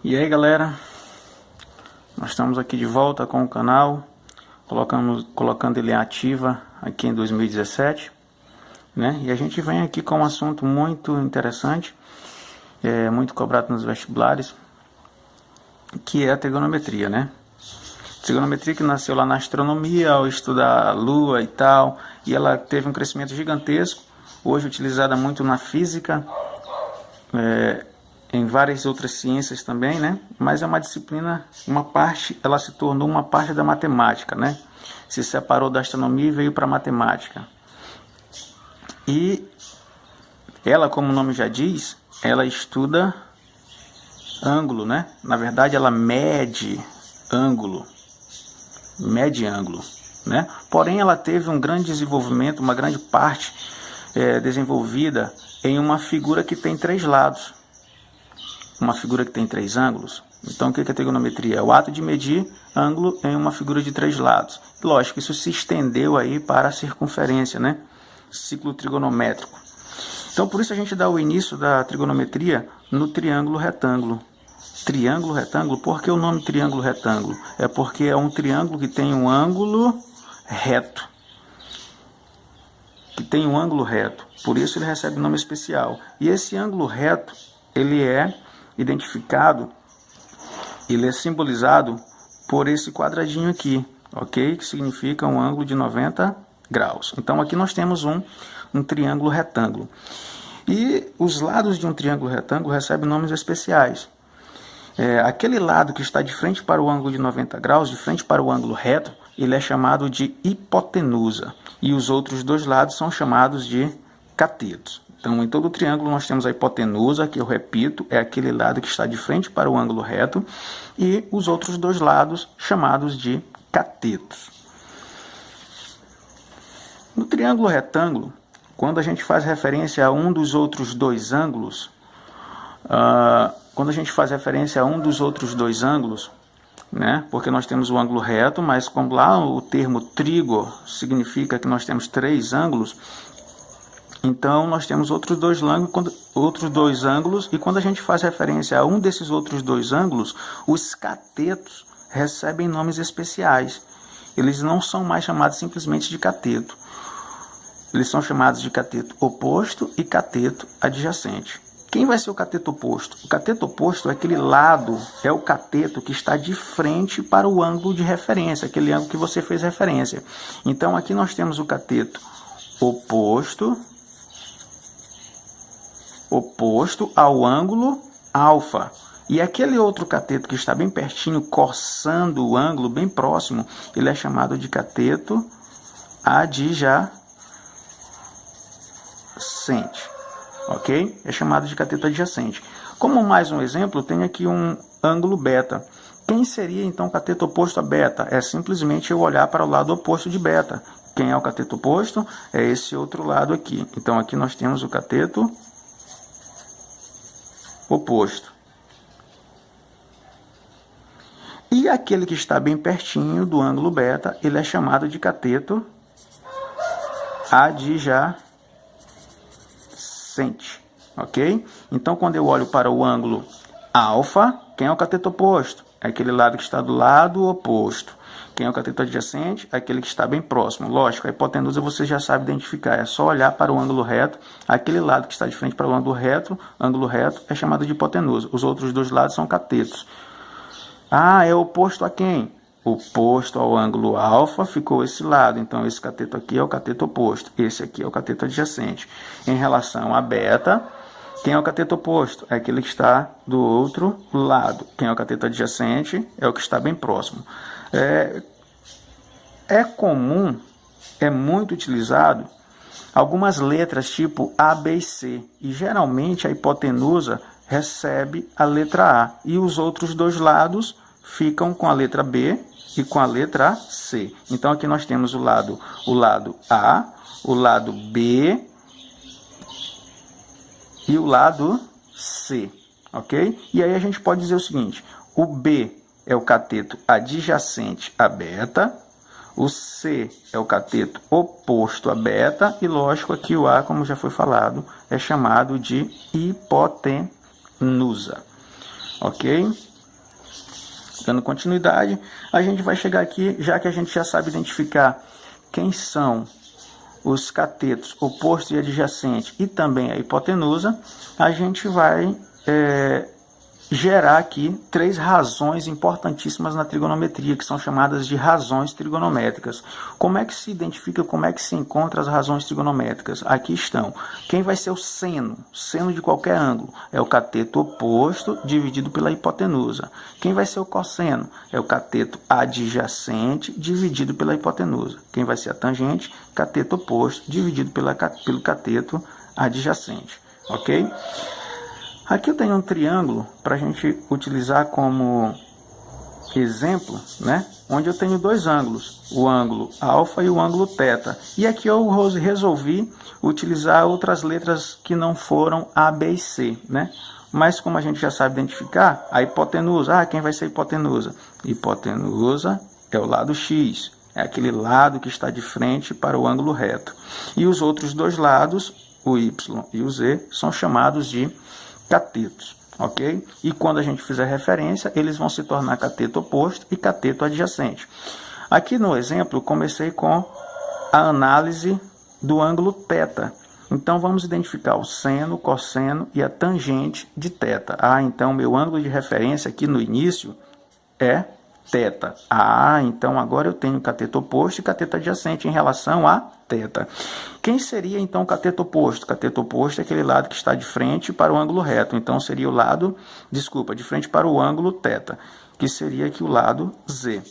E aí galera, nós estamos aqui de volta com o canal, colocando ele ativa aqui em 2017, né? E a gente vem aqui com um assunto muito interessante, muito cobrado nos vestibulares, que é a trigonometria, né? Trigonometria que nasceu lá na astronomia, ao estudar a Lua e tal, e ela teve um crescimento gigantesco, hoje utilizada muito na física, em várias outras ciências também, né? Mas é uma disciplina, uma parte, ela se tornou uma parte da matemática, né? Se separou da astronomia e veio para a matemática. E ela, como o nome já diz, ela estuda ângulo, né? Na verdade, ela mede ângulo, né? Porém, ela teve um grande desenvolvimento, uma grande parte desenvolvida em uma figura que tem três lados. Uma figura que tem três ângulos. Então, o que é a trigonometria? É o ato de medir ângulo em uma figura de três lados. Lógico, isso se estendeu aí para a circunferência, né? Ciclo trigonométrico. Então, por isso a gente dá o início da trigonometria no triângulo retângulo. Triângulo retângulo, por que o nome triângulo retângulo? É porque é um triângulo que tem um ângulo reto. Por isso ele recebe um nome especial. E esse ângulo reto, ele é identificado, ele é simbolizado por esse quadradinho aqui, ok? Que significa um ângulo de 90 graus. Então aqui nós temos um triângulo retângulo. E os lados de um triângulo retângulo recebem nomes especiais. Aquele lado que está de frente para o ângulo de 90 graus, de frente para o ângulo reto, ele é chamado de hipotenusa. E os outros dois lados são chamados de catetos. Então, em todo o triângulo nós temos a hipotenusa, que eu repito, é aquele lado que está de frente para o ângulo reto, e os outros dois lados chamados de catetos. No triângulo retângulo, quando a gente faz referência a um dos outros dois ângulos, né, porque nós temos o ângulo reto, mas como lá o termo trigo significa que nós temos três ângulos, então nós temos outros dois ângulos, e quando a gente faz referência a um desses outros dois ângulos, os catetos recebem nomes especiais. Eles não são mais chamados simplesmente de cateto. Eles são chamados de cateto oposto e cateto adjacente. Quem vai ser o cateto oposto? O cateto oposto é aquele lado, é o cateto que está de frente para o ângulo de referência, aquele ângulo que você fez referência. Então aqui nós temos o cateto oposto ao ângulo alfa. E aquele outro cateto que está bem pertinho, coçando o ângulo, bem próximo, ele é chamado de cateto adjacente. Ok? É chamado de cateto adjacente. Como mais um exemplo, tem aqui um ângulo beta. Quem seria então o cateto oposto a beta? É simplesmente eu olhar para o lado oposto de beta. Quem é o cateto oposto? É esse outro lado aqui. Então aqui nós temos o cateto oposto. E aquele que está bem pertinho do ângulo beta, ele é chamado de cateto adjacente. Ok? Então, quando eu olho para o ângulo alfa, quem é o cateto oposto? É aquele lado que está do lado oposto. Quem é o cateto adjacente? É aquele que está bem próximo. Lógico, a hipotenusa você já sabe identificar. É só olhar para o ângulo reto. Aquele lado que está de frente para o ângulo reto é chamado de hipotenusa. Os outros dois lados são catetos. Ah, é oposto a quem? Oposto ao ângulo alfa ficou esse lado. Então, esse cateto aqui é o cateto oposto. Esse aqui é o cateto adjacente. Em relação a beta, quem é o cateto oposto? É aquele que está do outro lado. Quem é o cateto adjacente? É o que está bem próximo. É comum, é muito utilizado algumas letras tipo A, B e C. E geralmente a hipotenusa recebe a letra A. E os outros dois lados ficam com a letra B e com a letra C. Então aqui nós temos o lado A, o lado B e o lado C. Ok? E aí a gente pode dizer o seguinte: o B é o cateto adjacente a beta, o C é o cateto oposto a beta, e lógico aqui o A, como já foi falado, é chamado de hipotenusa. Ok? Dando continuidade, a gente vai chegar aqui, já que a gente já sabe identificar quem são os catetos oposto e adjacente e também a hipotenusa, a gente vai gerar aqui 3 razões importantíssimas na trigonometria, que são chamadas de razões trigonométricas. Como é que se identifica, como é que se encontra as razões trigonométricas? Aqui estão. Quem vai ser o seno? Seno de qualquer ângulo é o cateto oposto dividido pela hipotenusa. Quem vai ser o cosseno? É o cateto adjacente dividido pela hipotenusa. Quem vai ser a tangente? Cateto oposto dividido pelo cateto adjacente. Ok? Aqui eu tenho um triângulo para a gente utilizar como exemplo, né? Onde eu tenho 2 ângulos, o ângulo alfa e o ângulo θ. E aqui eu resolvi utilizar outras letras que não foram A, B e C, né? Mas como a gente já sabe identificar, a hipotenusa, quem vai ser a hipotenusa? Hipotenusa é o lado X, é aquele lado que está de frente para o ângulo reto. E os outros 2 lados, o Y e o Z, são chamados de catetos, ok? E quando a gente fizer referência, eles vão se tornar cateto oposto e cateto adjacente. Aqui no exemplo, eu comecei com a análise do ângulo θ. Então, vamos identificar o seno, cosseno e a tangente de θ. Então, meu ângulo de referência aqui no início é θ. Então agora eu tenho cateto oposto e cateto adjacente em relação a θ. Quem seria então o cateto oposto? Cateto oposto é aquele lado que está de frente para o ângulo reto. Então seria o lado, de frente para o ângulo θ, que seria aqui o lado Z.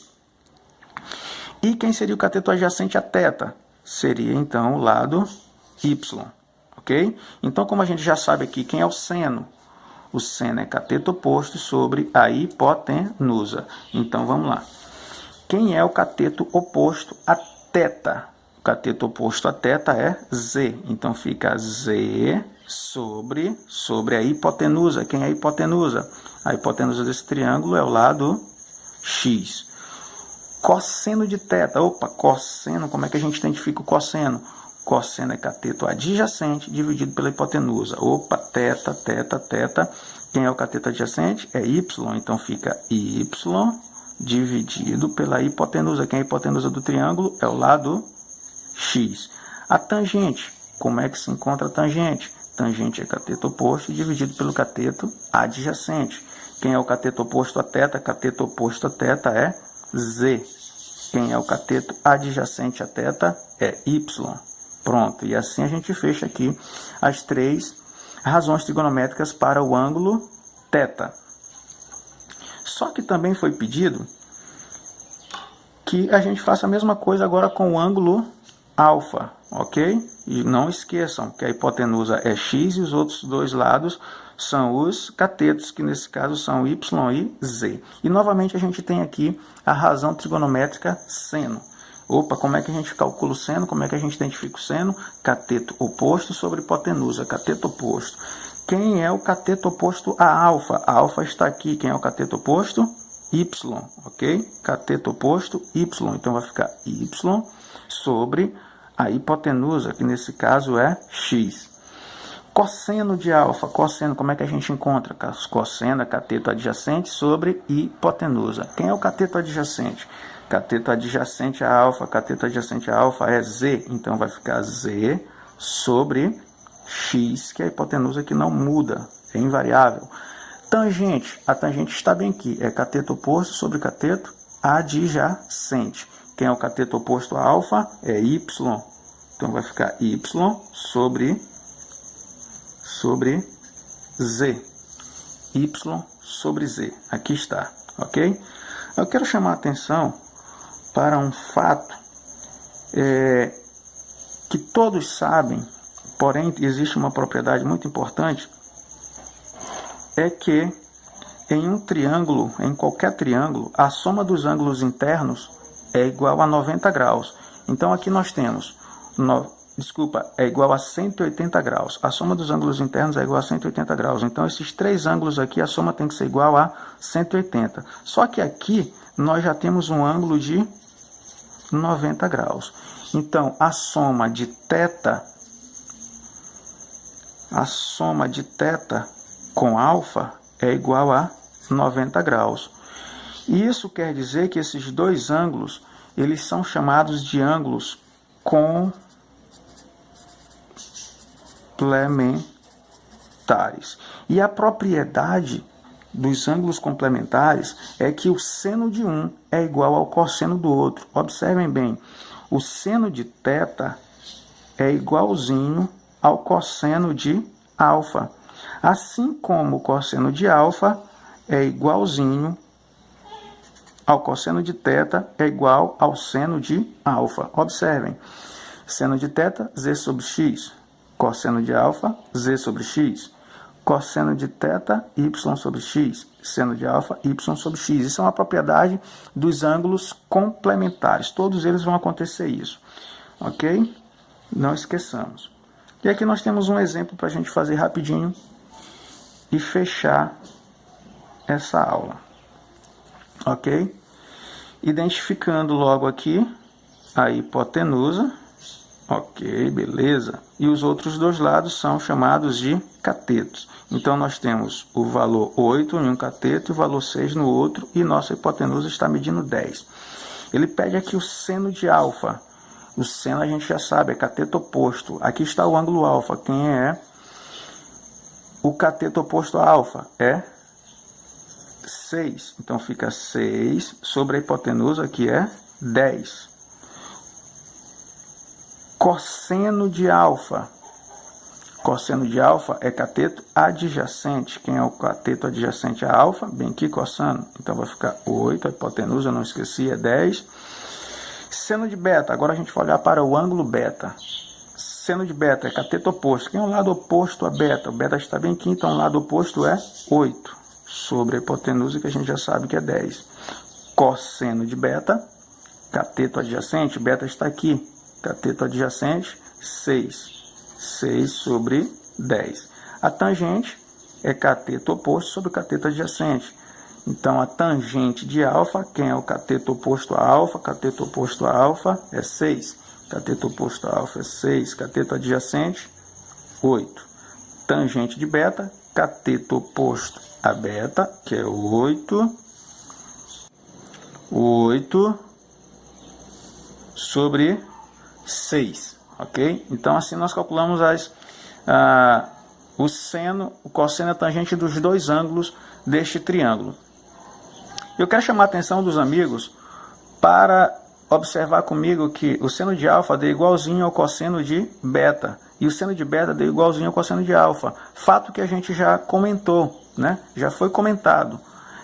E quem seria o cateto adjacente a θ? Seria então o lado Y, ok? Então, como a gente já sabe aqui quem é o seno, o seno é cateto oposto sobre a hipotenusa. Então, vamos lá. Quem é o cateto oposto a θ? O cateto oposto a θ é Z. Então, fica Z sobre a hipotenusa. Quem é a hipotenusa? A hipotenusa desse triângulo é o lado X. Cosseno de θ. Cosseno, como é que a gente identifica o cosseno? Cosseno é cateto adjacente dividido pela hipotenusa. θ. Quem é o cateto adjacente? É Y. Então fica Y dividido pela hipotenusa. Quem é a hipotenusa do triângulo? É o lado X. A tangente. Como é que se encontra a tangente? Tangente é cateto oposto dividido pelo cateto adjacente. Quem é o cateto oposto a θ? Cateto oposto a θ é Z. Quem é o cateto adjacente a θ? É Y. Pronto, e assim a gente fecha aqui as 3 razões trigonométricas para o ângulo θ. Só que também foi pedido que a gente faça a mesma coisa agora com o ângulo alfa, ok? E não esqueçam que a hipotenusa é X e os outros 2 lados são os catetos, que nesse caso são Y e Z. E novamente a gente tem aqui a razão trigonométrica seno. Como é que a gente calcula o seno? Como é que a gente identifica o seno? Cateto oposto sobre hipotenusa, cateto oposto. Quem é o cateto oposto a alfa? A alfa está aqui. Quem é o cateto oposto? Y, ok? Cateto oposto, Y. Então vai ficar Y sobre a hipotenusa, que nesse caso é X. Cosseno de alfa. Cosseno, como é que a gente encontra? Cosseno é cateto adjacente sobre hipotenusa. Quem é o cateto adjacente? Cateto adjacente a alfa. Cateto adjacente a alfa é Z. Então vai ficar Z sobre X, que é a hipotenusa que não muda, é invariável. Tangente. A tangente está bem aqui. É cateto oposto sobre cateto adjacente. Quem é o cateto oposto a alfa? É Y. Então vai ficar Y sobre Z. Y sobre Z. Aqui está, ok? Eu quero chamar a atenção para um fato que todos sabem, porém existe uma propriedade muito importante, é que em um triângulo, em qualquer triângulo, a soma dos ângulos internos é igual a 90 graus. Então aqui nós temos, é igual a 180 graus. A soma dos ângulos internos é igual a 180 graus. Então esses 3 ângulos aqui, a soma tem que ser igual a 180. Só que aqui nós já temos um ângulo de 90 graus. Então a soma de θ com alfa é igual a 90 graus. Isso quer dizer que esses dois ângulos, eles são chamados de ângulos complementares. E a propriedade dos ângulos complementares é que o seno de um é igual ao cosseno do outro. Observem bem, o seno de θ é igualzinho ao cosseno de alfa, assim como o cosseno de alfa é igualzinho ao cosseno de θ é igual ao seno de alfa. Observem, seno de θ, z sobre x, cosseno de alfa, z sobre x, cosseno de θ, y sobre x, seno de alfa, y sobre x. Isso é uma propriedade dos ângulos complementares. Todos eles vão acontecer isso. Ok? Não esqueçamos. E aqui nós temos um exemplo para a gente fazer rapidinho e fechar essa aula. Ok? Identificando logo aqui a hipotenusa. Ok, beleza. E os outros dois lados são chamados de catetos. Então, nós temos o valor 8 em um cateto e o valor 6 no outro. E nossa hipotenusa está medindo 10. Ele pede aqui o seno de alfa. O seno a gente já sabe, é cateto oposto. Aqui está o ângulo alfa. Quem é o cateto oposto a alfa? É 6. Então, fica 6 sobre a hipotenusa, que é 10. Cosseno de alfa. Cosseno de alfa é cateto adjacente. Quem é o cateto adjacente a alfa? Bem aqui, cosseno. Então, vai ficar 8. A hipotenusa, eu não esqueci, é 10. Seno de beta. Agora a gente vai olhar para o ângulo beta. Seno de beta é cateto oposto. Quem é o lado oposto a beta? O beta está bem aqui, então o lado oposto é 8. Sobre a hipotenusa, que a gente já sabe que é 10. Cosseno de beta, cateto adjacente, beta está aqui. Cateto adjacente, 6. 6 sobre 10. A tangente é cateto oposto sobre o cateto adjacente. Então, a tangente de alfa, quem é o cateto oposto a alfa? Cateto oposto a alfa é 6. Cateto oposto a alfa é 6. Cateto adjacente, 8. Tangente de beta, cateto oposto a beta, que é 8. 8 sobre 6, ok? Então, assim nós calculamos o seno, o cosseno e a tangente dos dois ângulos deste triângulo. Eu quero chamar a atenção dos amigos para observar comigo que o seno de alfa deu igualzinho ao cosseno de beta, e o seno de beta deu igualzinho ao cosseno de alfa. Fato que a gente já comentou, né? Já foi comentado.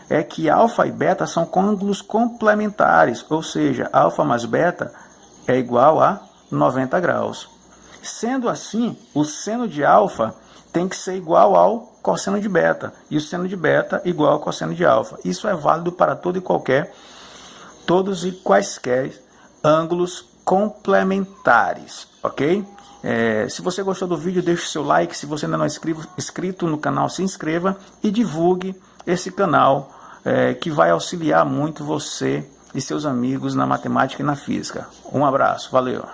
É que alfa e beta são ângulos complementares, ou seja, alfa mais beta é igual a 90 graus. Sendo assim, o seno de alfa tem que ser igual ao cosseno de beta, e o seno de beta igual ao cosseno de alfa. Isso é válido para todos e quaisquer ângulos complementares, ok? Se você gostou do vídeo, deixe seu like. Se você ainda não é inscrito no canal, se inscreva e divulgue esse canal, que vai auxiliar muito você e seus amigos na matemática e na física. Um abraço, valeu!